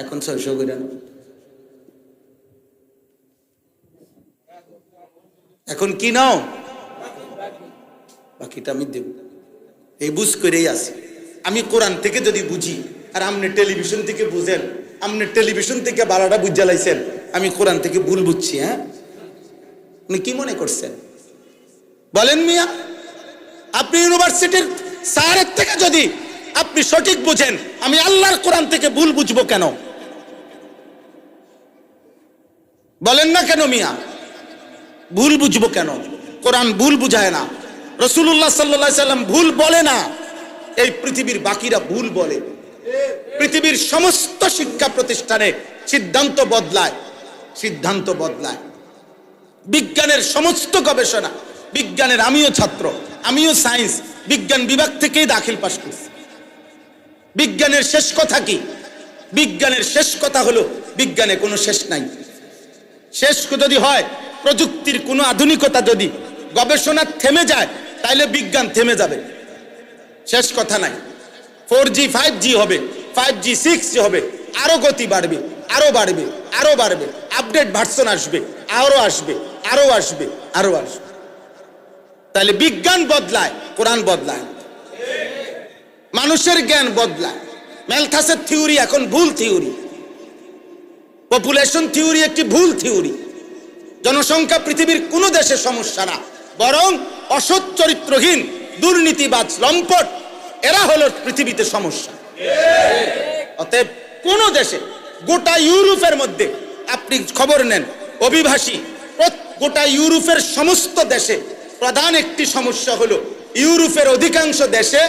এখন 600 করে নাও, এখন কি নাও, বাকিটা আমি দেব। এই বুঝ করেই আছে। আমি কোরআন থেকে যদি বুঝি আর আপনি টেলিভিশন থেকে বুঝেন, আপনি টেলিভিশন থেকে বালাটা বুঝা লাইছেন, আমি কোরআন থেকে ভুল বুঝছি, হ্যাঁ আপনি কি মনে করছেন বলেন মিয়া? আপনি ইউনিভার্সিটির স্যারের থেকে যদি আপনি সঠিক বুঝেন, আমি আল্লাহর কোরআন থেকে ভুল বুঝবো কেন? বলেন না কেন মিয়া? ভুল বুঝবো কেন? কোরআন ভুল বুঝায় না, রাসূলুল্লাহ সাল্লাল্লাহু আলাইহি সাল্লাম ভুল বলে না, এই পৃথিবীর বাকিরা ভুল বলে। পৃথিবীর সমস্ত শিক্ষা প্রতিষ্ঠানে সিদ্ধান্ত বদলায়, সিদ্ধান্ত বদলায়। বিজ্ঞানের সমস্ত গবেষণা, বিজ্ঞানের আমিও ছাত্র, আমিও সায়েন্স বিজ্ঞান বিভাগ থেকেই দাখিল পাশ করছি। বিজ্ঞানের শেষ কথা কি? বিজ্ঞানের শেষ কথা হলো বিজ্ঞানে কোনো শেষ নাই। শেষ যদি হয়, প্রযুক্তির কোনো আধুনিকতা যদি গবেষণা থেমে যায়, তাইলে বিজ্ঞান থেমে যাবে, শেষ কথা নাই। 4G 5G হবে, 5G 6G হবে, আরো গতি বাড়বে, আরো বাড়বে, আরো বাড়বে, আপডেট ভার্সন আসবে, আরো আসবে, আরো আসবে, আরো আসবে। তাহলে বিজ্ঞান বদলায়, কোরআন বদলায়। মানুষের জ্ঞান বদলায়। ম্যালথাসের থিওরি এখন ভুল থিওরি, পপুলেশন থিওরি একটি ভুল থিওরি। জনসংখ্যা পৃথিবীর কোনো দেশে সমস্যা না, বরং অসৎ চরিত্রহীন দুর্নীতিবাজ লম্পট এরা হলো পৃথিবীতে সমস্যা। অতএব কোন দেশে, গোটা ইউরোপের মধ্যে আপনি খবর নেন, অভিবাসী গোটা ইউরোপের সমস্ত দেশে প্রধান একটি সমস্যা হলো, ইউরোপের অধিকাংশ দেশে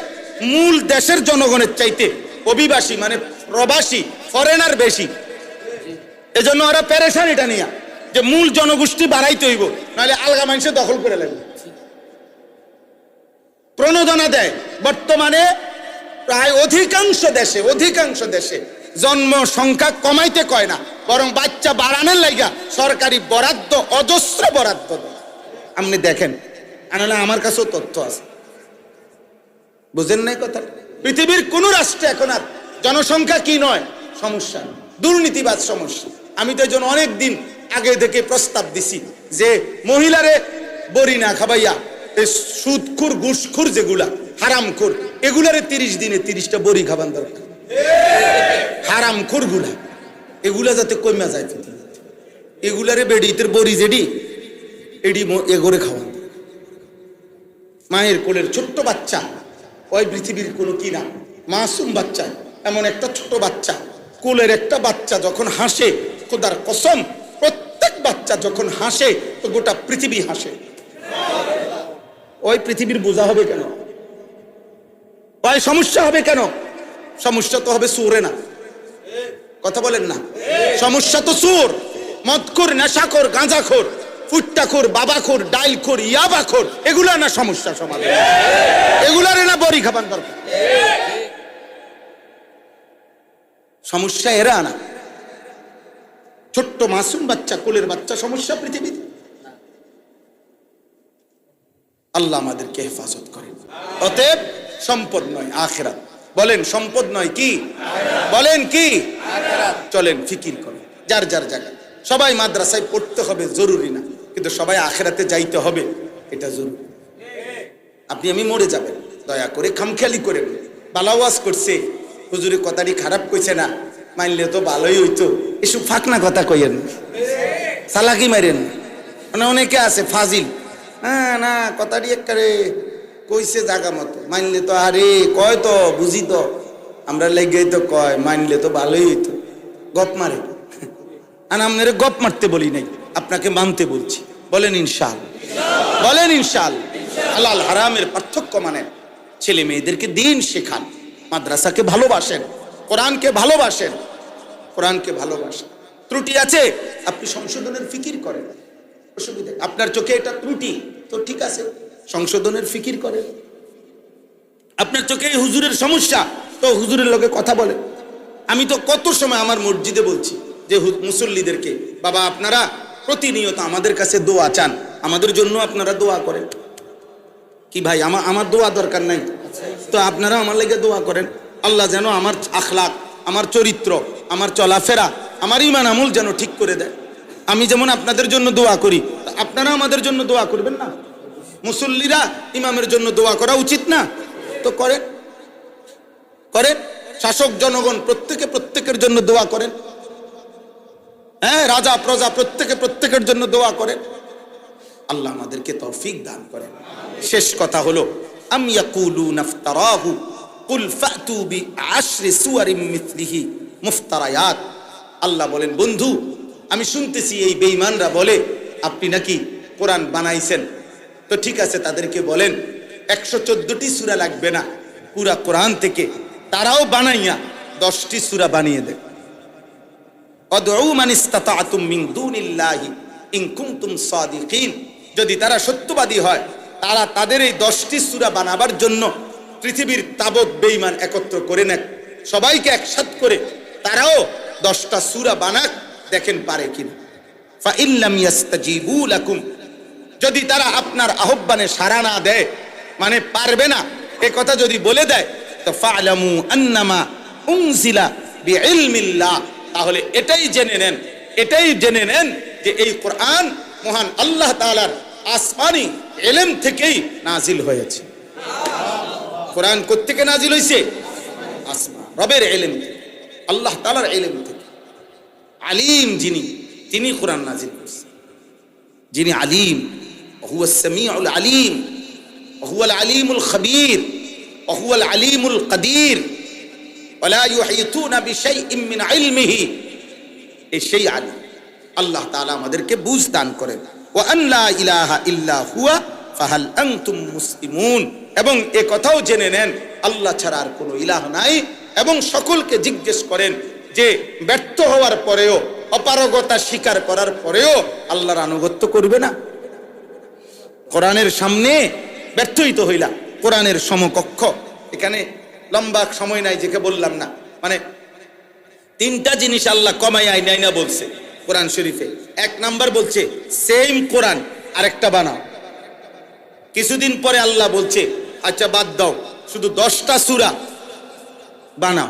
মূল দেশের জনগণের চাইতে অভিবাসী মানে প্রবাসী ফরেনার বেশি। এজন্য ওরা পেরেশান এটা নিয়ে যে মূল জনগোষ্ঠী বাড়াইতে হইব, নাহলে আলগা মানুষে দখল করে লাগবে। প্রণোদনা দেয়। বর্তমানে প্রায় অধিকাংশ দেশে জন্ম সংখ্যা কমাইতে কয় না, বরং বাচ্চা বাড়ানোর লাইগা সরকারি বরাদ্দ, অজস্র বরাদ্দ দেয়। আপনি দেখেন, আনালে আমার কাছেও তথ্য আছে, বুঝেন নাই কথা? পৃথিবীর কোন রাষ্ট্রে এখন আর জনসংখ্যা কি নয় সমস্যা, দুর্নীতিবাজ সমস্যা। আমি তো এজন্য অনেক দিন আগে থেকে প্রস্তাব দিছি যে মহিলারে বড়ি না খাবাইয়া সুদখোর ঘুষখোর যেগুলা হারামখোর, এগুলারে 30 দিনে 30টা বড়ি খাবান দরকার। হারামখোর গুলা এগুলা যাতে কমা যায়, এগুলারে বেডিতের বড়ি যেডি এডি এগোরে খাওয়ান। মায়ের কোলের ছোট্ট বাচ্চা, ওই পৃথিবীর কোনো কি না মাসুম বাচ্চা, এমন একটা ছোট বাচ্চা, কোলের একটা বাচ্চা যখন হাসে, খোদার কসম প্রত্যেক বাচ্চা যখন হাসে তো গোটা পৃথিবী হাসে। ওই পৃথিবীর বোঝা হবে কেন? ওই সমস্যা হবে কেন? সমস্যা তো হবে সুরে না, কথা বলেন না? সমস্যা তো সুর, মদখোর, নেশাখোর, গাঁজাখোর, ফুট্টাখোর, বাবাখোর, ডাইলখোর, ইয়াবাখোর, এগুলা না সমস্যা সমাধান, এগুলারে না বড়ি খাবার দরকার। সমস্যা এরা না, ছোট্ট মাসুম বাচ্চা, কোলের বাচ্চা সমস্যা পৃথিবীতে। আল্লাহ আমাদেরকে হেফাজত করেন। অতএব সম্পদ নয় আখিরাত। বলেন সম্পদ নয় কি? বলেন কি? চলেন ফিকির করেন যার যার জায়গায়। সবাই মাদ্রাসায় পড়তে হবে জরুরি না, কিন্তু সবাই আখিরাতে যাইতে হবে এটা জরুরি। আপনি আমি মরে যাবেন, দয়া করে খামখেয়ালি করেন। বালাওয়াজ করছে, হুজুরের কথাটি খারাপ কইছে না, মানলে তো ভালোই হইতো, এসব ফাঁকনা কথা কইেন, সালাকি মারেন। মানে অনেকে আছে ফাজিল, হ্যাঁ না কথাটি একবারে কইছে জাগা মতো, মানলে তো আরে কয় তো বুঝি তো, আমরা লেগে তো কয় মানলে তো ভালোই হইতো, গপ মারে। আর আপনারে গপ মারতে বলি নাই, আপনাকে মানতে বলছি। বলেন ইনশাআল্লাহ, বলেন ইনশাআল্লাহ। হালাল হারামের পার্থক্য মানেন, ছেলে মেয়েদেরকে দিন শেখান, মাদ্রাসাকে ভালোবাসেন, কোরআনকে ভালোবাসেন, কোরআনকে ভালোবাসেন। ত্রুটি আছে আপনি সংশোধনের ফিকির করেন, অসুবিধা। আপনার চোখে এটা ত্রুটি, তো ঠিক আছে, সংশোধনের ফিকির করেন। আপনার চোখে এই হুজুরের সমস্যা, তো হুজুরের লগে কথা বলেন। আমি তো কত সময় আমার মসজিদে বলছি যে মুসল্লিদেরকে, বাবা আপনারা প্রতিনিয়ত আমাদের কাছে দোয়া চান, আমাদের জন্য আপনারা দোয়া করেন। কি ভাই, আমার দোয়া দরকার নাই, তো আপনারা আমার লেগে দোয়া করেন। আল্লাহ যেন আমার আখলাক, আমার চরিত্র, আমার চলাফেরা, আমার ঈমান আমল যেন ঠিক করে দেয়। আমি যেমন আপনাদের জন্য দোয়া করি, আপনারা আমাদের জন্য দোয়া করবেন না? মুসল্লিরা ইমামের জন্য দোয়া করা উচিত না? তো করেন, করেন। শাসক জনগণ প্রত্যেকের জন্য দোয়া করেন। হ্যাঁ, রাজা প্রজা প্রত্যেকের জন্য দোয়া করেন। আল্লাহ আমাদেরকে তৌফিক দান করেন। শেষ কথা হলো, আম ইয়াকুলুনা ইফতারাহু কুল ফাতু বিআশরি সুওয়ারিম মিসলিহি মুফতারায়াত। আল্লাহ বলেন, বন্ধু আমি শুনতেছি এই বেঈমানরা বলে আপনি নাকি কোরআন বানাইছেন। তো ঠিক আছে, তাদেরকে বলেন 114টি সূরা লাগবে না, পুরা কোরআন থেকে তারাও বানাইয়া 10টি সূরা বানিয়ে দেয়। আদউ মান ইসতাতা'তুম মিন দুনিল্লাহি ইন কুনতুম সাদিকিন। যদি তারা সত্যবাদী হয়, তারা তাদের এই 10টি সূরা বানাবার জন্য পৃথিবীর তাবৎ বেঈমান একত্র করে নেয়, সবাইকে একসাথ করে তারাও 10টা সূরা বানাক, দেখেন পারে কিনা। ফা ইন লাম ইস্তাজিবু লাকুম, যদি তারা আপনার আহ্বানে সাড়া না দেয়, মানে পারবে না এই কথা যদি বলে দেয়, তো ফা'লামু আন্নামা উনজিলা বিইলমিল্লাহ, তাহলে এটাই জেনে নেন যে এই কোরআন মহান আল্লাহ তাআলার আসমানি ইলম থেকেই নাজিল হয়েছে। কোরআন কোত্থেকে নাজিল হয়েছে? আসমান, রবের ইলম থেকে, আল্লাহ তাআলার ইলম থেকে। আলিম যিনি কোরআন নাজিল করেছেন, যিনি আলিম, হুয়াস সামিউল আলিম, হুয়াল আলিমুল খবীর, হুয়াল আলিমুল কাদির, ওয়ালা ইউহিতুনা বিশাইইন মিন ইলমিহি। এই সেই আলিম। আল্লাহ তাআলা আমাদেরকে বুঝ দান করেন। ওয়া আন লা ইলাহা ইল্লা হুয়া ফাহাল আনতুম মুসলিমুন, এবং এ কথাও জেনে নেন আল্লাহ ছাড়া আর কোনো ইলাহ নাই, এবং সকলকে জিজ্ঞেস করেন যে ব্যর্থ হওয়ার পরেও, অপারগতা স্বীকার করার পরেও আল্লাহর আনুগত্য করবে না? কোরআনের সামনে ব্যর্থই তো হইলা, কোরআনের সমকক্ষ। এখানে লম্বা সময় নাই, যেকে বললাম না, মানে 3টা জিনিস আল্লাহ কমাই নাই না বলছে কোরআন শরীফে। 1 নাম্বার বলছে সেম কোরআন আরেকটা বানাও। কিছুদিন পরে আল্লাহ বলছে আচ্ছা বাদ দাও, শুধু 10টা সূরা বানাও।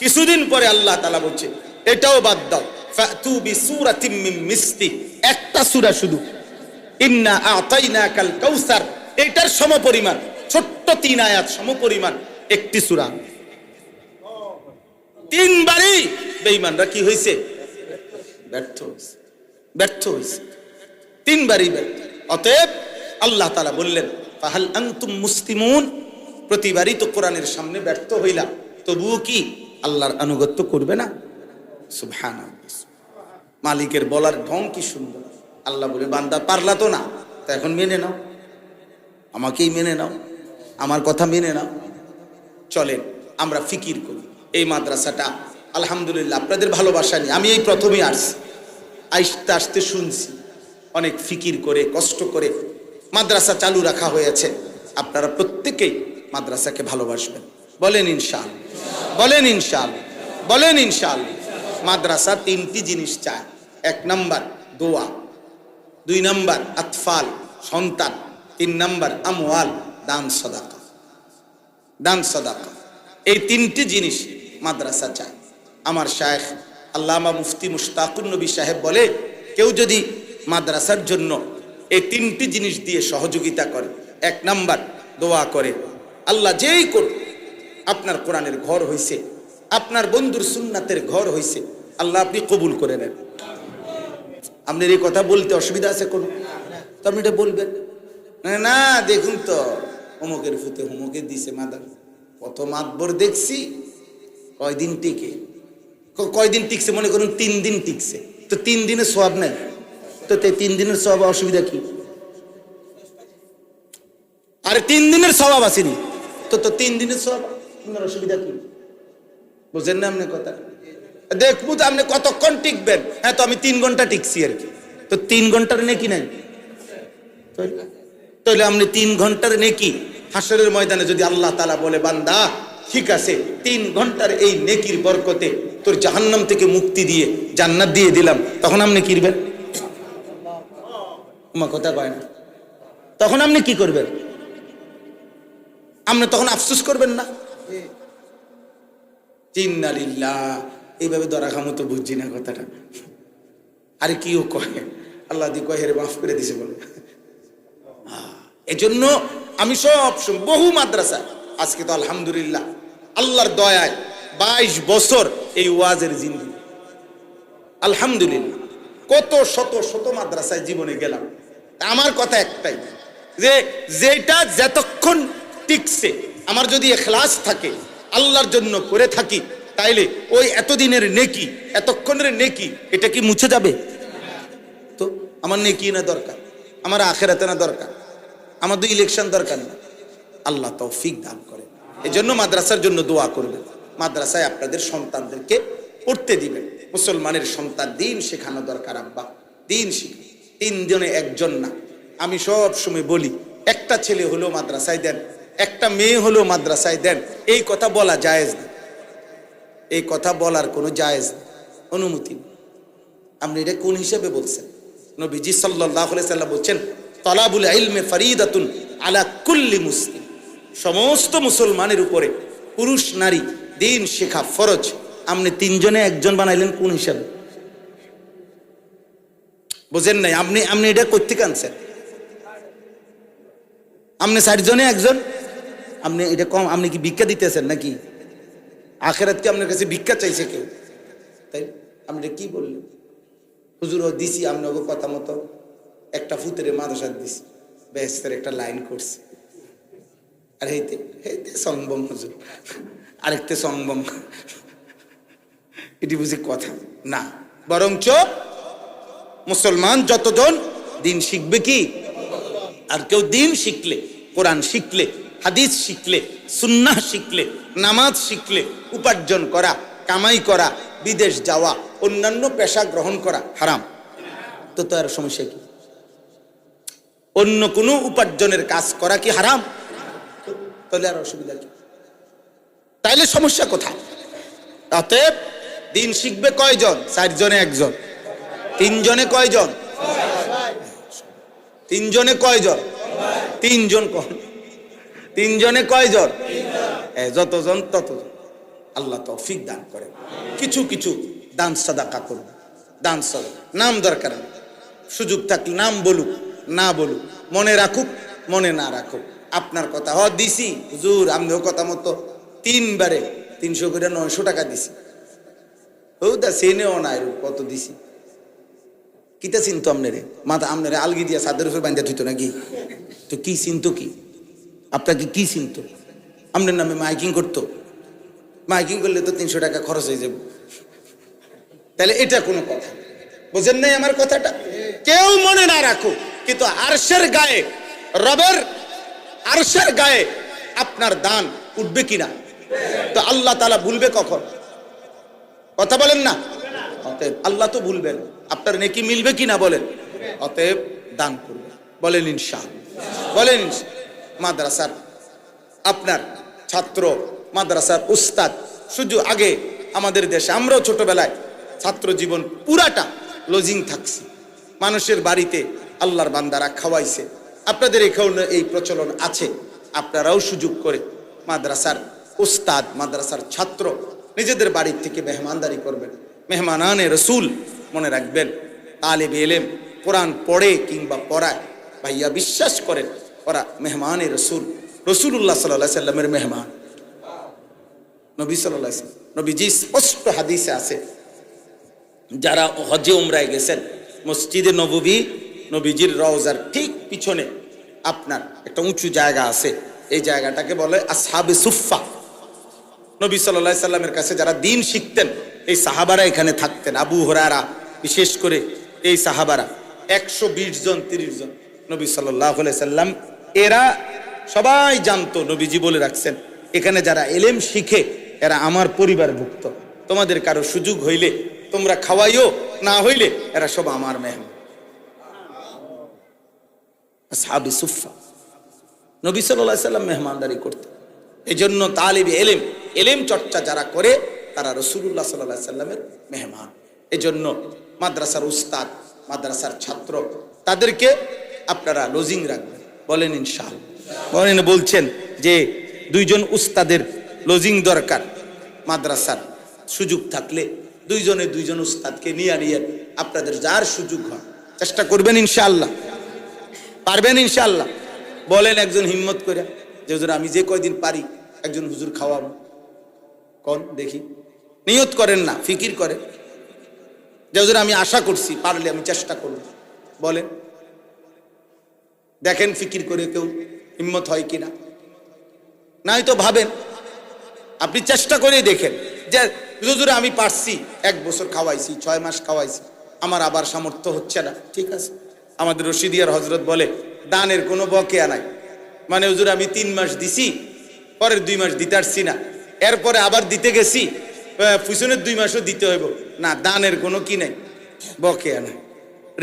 কিছুদিন পরে আল্লাহ তাআলা বলছে এটাও বাদ দাও, ফাতু বিসূরাতিম মিন মিসলি, একটা সূরা শুধু, ইন্না আতাইনাকাল কাউসার, এটার সমপরিমাণ, ছোট্ট 3 আয়াত সমপরিমাণ একটি সূরা। 3 বারই বেঈমানরা কি হয়েছে? ব্যর্থ হয়েছে 3 বারই ব্যর্থ। অতএব আল্লাহ তাআলা বললেন ফাহাল আনতুম মুসলিমুন, প্রতিবারই তো কোরআনের সামনে ব্যর্থ হইলাম, তবুও কি আল্লাহর আনুগত্য করবে না? সুবহানাল্লাহ। মালিকের বলার ঢং কি সুন্দর। আল্লাহ বলে বান্দা পারলা তো না, তা এখন মেনে নাও, আমাকেই মেনে নাও, আমার কথা মেনে নাও। চলেন আমরা ফিকির করি। এই মাদ্রাসাটা আলহামদুলিল্লাহ আপনাদের ভালোবাসা নিয়ে আমি এই প্রথমেই আসতে শুনছি, অনেক ফিকির করে কষ্ট করে মাদ্রাসা চালু রাখা হয়েছে। আপনারা প্রত্যেকেই মাদ্রাসাকে ভালোবাসবেন, বলেন ইনশাআল্লাহ, বলেন ইনশাআল্লাহ, বলেন ইনশাআল্লাহ। মাদ্রাসা 3টি জিনিস চায়। 1 নাম্বার দোয়া, 2 নাম্বার আতফাল সন্তান, 3 নাম্বার আমওয়াল দান সাদাকা। এই 3টি জিনিস মাদ্রাসা চায়। আমার শায়েখ আল্লামা মুফতি মুশতাকুর নবী সাহেব বলে, কেউ যদি মাদ্রাসার জন্য এই 3টি জিনিস দিয়ে সহযোগিতা করে, 1 নাম্বার দোয়া করে, আল্লাহ যেই করুক, আপনার কোরআনের ঘর হইছে, আপনার বন্ধুর সুন্নাতের ঘর হইছে, আল্লাহ আপনি কবুল করে নেন। আপনার এই কথা বলতে অসুবিধা আছে কোনো? তো আপনি এটা বলবেন না, দেখুন তো অমুকের ফুতে হুমুকে দিছে মাদার, কত মাতবর দেখছি, কয়দিন টিকছে, মনে করুন 3 দিন টিকছে, তো 3 দিনের সওয়াব নাই, তো 3 দিনের সওয়াব অসুবিধা কি? আরে 3 দিনের সওয়াব আসেনি, তো 3 দিনের সওয়াব, আপনার অসুবিধা কি? বুঝেন না আপনি কথা? দেখবো তো আপনি কতক্ষণ টিকবেন। হ্যাঁ, তো আমি 3 ঘন্টা টিকছি আর কি, তো 3 ঘন্টার নেকি নাই? তাহলে আপনি 3 ঘন্টার নেকি হাসরের ময়দানে যদি আল্লাহ তাআলা বলে, বান্দা ঠিক আছে 3 ঘন্টার এই নেকির বরকতে তোর জাহান্নাম থেকে মুক্তি দিয়ে জান্নাত দিয়ে দিলাম, তখন আপনি কি করবেন? আমার কথা কয় না? তখন আপনি কি করবেন? আপনি তখন আফসোস করবেন না? ইন্না লিল্লাহ, এইভাবে দরা খামো তো বুঝছি না কথাটা। আরে কিও কয়, আল্লাহ দি কয় হেরে মাফ করে দিছে বলে। এজন্য আমি সব বহু মাদ্রাসা, আজকে তো আলহামদুলিল্লাহ আল্লাহর দয়ায় 22 বছর এই ওয়াজের জিন্দেগি, আলহামদুলিল্লাহ কত শত শত মাদ্রাসায় জীবনে গেলাম। আমার কথা একটাই, যে যেটা যতক্ষণ টিকছে, আমার যদি ইখলাস থাকে, আল্লাহর জন্য করে থাকি, তাইলে ওই এতদিনের নেকি, এতক্ষণের নেকি, এটা কি মুছে যাবে? তো আমার নেকি না দরকার, আমার আখিরাতে না দরকার, আমার তো ইলেকশন দরকার না। আল্লাহ তৌফিক দান করে। এই জন্য মাদ্রাসার জন্য দোয়া করবেন, মাদ্রাসায় আপনাদের সন্তানদেরকে পড়তে দিবেন। মুসলমানের সন্তান দিন শেখানো দরকার। আব্বা দিন শিখে, 3 জনে 1 জন না। আমি সব সময় বলি, একটা ছেলে হলেও মাদ্রাসায় দেন, একটা মেয়ে হলেও মাদ্রাসায় দেন। এই কথা বলা জায়েজ না, এই কথা বলার কোনো জায়েজ না, অনুমতি নেই। আপনি এটা কোন হিসেবে বলছেন? নবীজি সাল্লাল্লাহু আলাইহি সাল্লাম বলছেন, তালাবুল ইলমি ফরিদাতুন আলা কুল্লি মুসলিম। সমস্ত মুসলমানের উপরে পুরুষ নারী দিন শেখা ফরজ। আপনি 3 জনে 1 জন বানাইলেন কোন হিসাবে? বুঝেন নাই? আপনি এটা করতে কানছেন? আপনি 4 জনে 1 জন, আপনি এটা কম? আপনি কি ভিক্ষা দিতেছেন নাকি? আখিরাত কি আপনার কাছে ভিক্ষা চাইছে কেউ? তাই আপনি কি বললেন? হুজুর দিছি আপনাকে কথা মতো একটা ফুতের মাদ্রাসা দিছি, বেহেশতের একটা লাইন করছে, আর হেইতে হেইতে সংবম হুজুর, আরেকতে সংবম। এটি বুঝি কথা না, বরঞ্চ মুসলমান যতজন দিন শিখবে কি, আর কেউ দিন শিখলে, কোরআন শিখলে, হাদিস শিখলে, সুন্নাহ শিখলে, নামাজ শিখলে, উপার্জন করা, কামাই করা, বিদেশ যাওয়া, অন্যান্য পেশা গ্রহণ করা হারাম। তো তার সমস্যা কি? অন্য কোনো উপার্জনের কাজ করা কি হারাম? তাহলে আর অসুবিধা কি? তাইলে সমস্যা কোথায়? অতএব দিন শিখবে কয়জন? 4 জনে 1 জন। 3 জনে কয়জন? 3 জনে কয়জন? 3 জন। 3 জনে কয়জন? যতজন ততজন। আল্লাহ তৌফিক দান করেন। কিছু কিছু দান সাদাকা করুন, দান সাদাকা, নাম দরকার নেই, সুযোগ থাকলে নাম বলুক, না বলুক, মনে রাখুক, মনে না রাখুক, আপনার কথা। দিছি হুজুর, আমরাও কথা মতো 3 বারে 300 করে 900 টাকা দিছি। সেনেও নাই কত দিছি, কিতা চিনতো আপনারে? মাথা আপনারে আলগি দিয়া সাদের উপর বান্ধা থইতো নাকি? তো কি চিনতো? কি আপনাকে কি চিনতো? আপনার নামে মাইকিং করতো? মাইকিং করলে তো 300 টাকা খরচ হয়ে যাবে। তাহলে এটা কোনো কথা? বুঝেন নাই আমার কথাটা? কেউ মনে না রাখুক, কিন্তু আরশের গায়ে, রবের আরশের গায়ে আপনার দান উঠবে কিনা? তো আল্লাহ তাআলা ভুলবে কখন? কথা বলেন না? অতএব আল্লাহ তো ভুলবেন, আপনার নেকি মিলবে কিনা বলেন? অতএব দান করবেন, বলেন ইনশাআল্লাহ, বলেন ইনশাআল্লাহ। মাদ্রাসার আপনার ছাত্র, মাদ্রাসার উস্তাদ, শুধু আগে আমাদের দেশে আমরাও ছোটবেলায় ছাত্র জীবন পুরাটা লজিং থাকছি, মানুষের বাড়িতে আল্লাহর বান্দারা খাওয়াইছে। আপনাদের এখানে এই প্রচলন আছে, আপনারাও সুযোগ করে মাদ্রাসার উস্তাদ, মাদ্রাসার ছাত্র নিজেদের বাড়ির থেকে মেহমানদারি করবেন। মেহমানানে রসুল মনে রাখবেন, তালেবে ইলম কোরআন পড়ে কিংবা পড়ায়, ভাইয়া বিশ্বাস করেন ওরা মেহমানে রসুল, রসুল্লাহ সাল্লাল্লাহু আলাইহি সাল্লামের মেহমান। নবী সাল্লাল্লাহু আলাইহি সাল্লাম, নবীজি স্পষ্ট হাদিসে আছে, যারা হজে উমরায় গেছেন, মসজিদে নববী, নবীজির রওজার ঠিক পিছনে আপনার একটা উঁচু জায়গা আছে, এই জায়গাটাকে বলে আসহাবে সুফফা। নবী সাল্লাল্লাহু আলাইহি সাল্লামের কাছে যারা দিন শিখতেন, এই সাহাবারা এখানে থাকতেন। আবু হুরায়রা বিশেষ করে, এই সাহাবারা 120 জন 30 জন, নবী সাল্লাল্লাহু আলাইহি সাল্লাম এরা সবাই জানতো, নবীজি বলে রাখছেন, এখানে যারা এলেম শিখে এরা আমার পরিবারভুক্ত। তোমাদের কারো সুযোগ হইলে তোমরা খাওয়াইও, না হইলে এরা সব আমার মেহমান। আসহাবে সুফফা, নবী সাল্লাল্লাহু আলাইহি সাল্লাম মেহমানদারি করতেন। এই জন্য তালিব এলেম, এলেম চর্চা যারা করে তারা রাসূলুল্লাহ সাল্লাল্লাহু আলাইহি সাল্লামের মেহমান। এই জন্য মাদ্রাসার উস্তাদ, মাদ্রাসার ছাত্র, তাদেরকে আপনারা লজিং রাখবেন, বলেন ইনশাআল্লাহ। বলেন, বলছেন যে 2 জন উস্তাদের লজিং দরকার। মাদ্রাসার সুযোগ থাকলে 2 জনে 2 জন উস্তাদকে নিয়ে আপনাদের যার সুযোগ হয় চেষ্টা করবেন ইনশাআল্লাহ। পারবেন ইনশাআল্লাহ? বলেন একজন হিম্মত করে যে হুজুর আমি যে কয়দিন পারি একজন হুজুর খাওয়াবো। কোন দেখি, নিয়ত করেন না, ফিকির করেন যে হুজুর আমি আশা করছি, পারলে আমি চেষ্টা করব। বলেন, দেখেন ফিকির করে কেউ হিম্মত হয় কিনা। নাই তো ভাবেন, আপনি চেষ্টা করে দেখেন যে হুজুর আমি পারছি, 1 বছর খাওয়াইছি, 6 মাস খাওয়াইছি, আমার আবার সামর্থ্য হচ্ছে না। ঠিক আছে, আমাদের রশিদিয়ার হজরত বলে দানের কোনো বকেয়া নাই। মানে হুজুর আমি 3 মাস দিছি, পরের 2 মাস দিতে পারছি না, এরপরে আবার দিতে গেছি, পিছনের 2 মাসও দিতে হইব না, দানের কোনো কি নাই, বকেয়া নাই।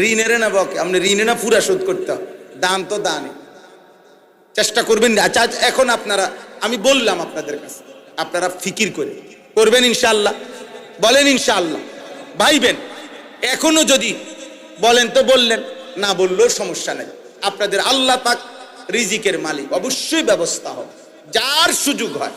ঋণের না বকে, আপনি ঋণে না পুরা শোধ করতে হবে, দান তো দানে। চেষ্টা করবেন। আচ্ছা এখন আপনারা, আমি বললাম আপনাদের কাছে, আপনারা ফিকির করে করবেন ইনশাআল্লাহ। বলেন ইনশাআল্লাহ, ভাইবেন। এখনো যদি বলেন তো বললেন, না বললেও সমস্যা নেই। আপনাদের আল্লাহ পাক রিজিকের মালিক, অবশ্যই ব্যবস্থা হবে। যার সুযোগ হয়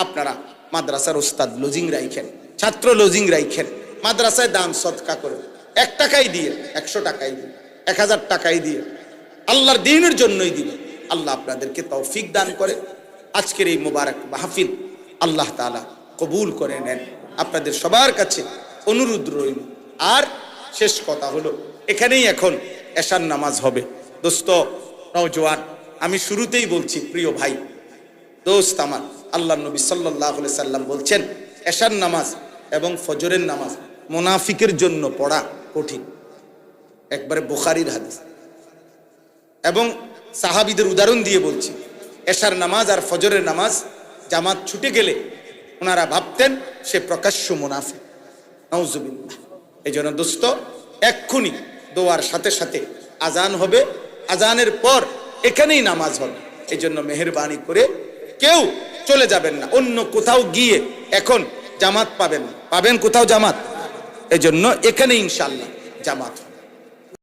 আপনারা মাদ্রাসার ওস্তাদ লজিং রাইখেন, ছাত্র লজিং রাইখেন, মাদ্রাসায় দান সদকা করবেন। 1 টাকাই দিয়ে, 100 টাকাই দিয়ে, 1000 টাকাই দিয়ে, আল্লাহর দ্বীনের জন্যই দিবেন। আল্লাহ আপনাদেরকে তৌফিক দান করে। আজকের এই মুবারক মাহফিল আল্লাহ তাআলা কবুল করে নেন। আপনাদের সবার কাছে অনুরোধ রইল। আর শেষ কথা হলো, এখানেই এখন এশার নামাজ হবে। দোস্ত নওজোয়ান, আমি শুরুতেই বলছি, প্রিয় ভাই দোস্ত আমার, আল্লাহ নবী সাল্লাল্লাহু আলাইহি সাল্লাম বলছেন এশার নামাজ এবং ফজরের নামাজ মুনাফিকের জন্য পড়া কঠিন। একবারে বুখারীর হাদিস। এবং সাহাবীদের উদাহরণ দিয়ে বলছি, এশার নামাজ আর ফজরের নামাজ জামাত ছুটে গেলে ওনারা ভাবতেন সে প্রকাশ্য মুনাফিক। নাউজুবিল্লাহ। এই জন্য দোস্ত, এক্ষুনি দোয়ার সাথে সাথে আজান হবে, আজানের পর এখানেই নামাজ হবে। এই জন্য মেহেরবানি করে কেউ চলে যাবেন না, অন্য কোথাও গিয়ে এখন জামাত পাবেন না। পাবেন কোথাও জামাত? এই জন্য এখানে ইনশাআল্লাহ জামাত।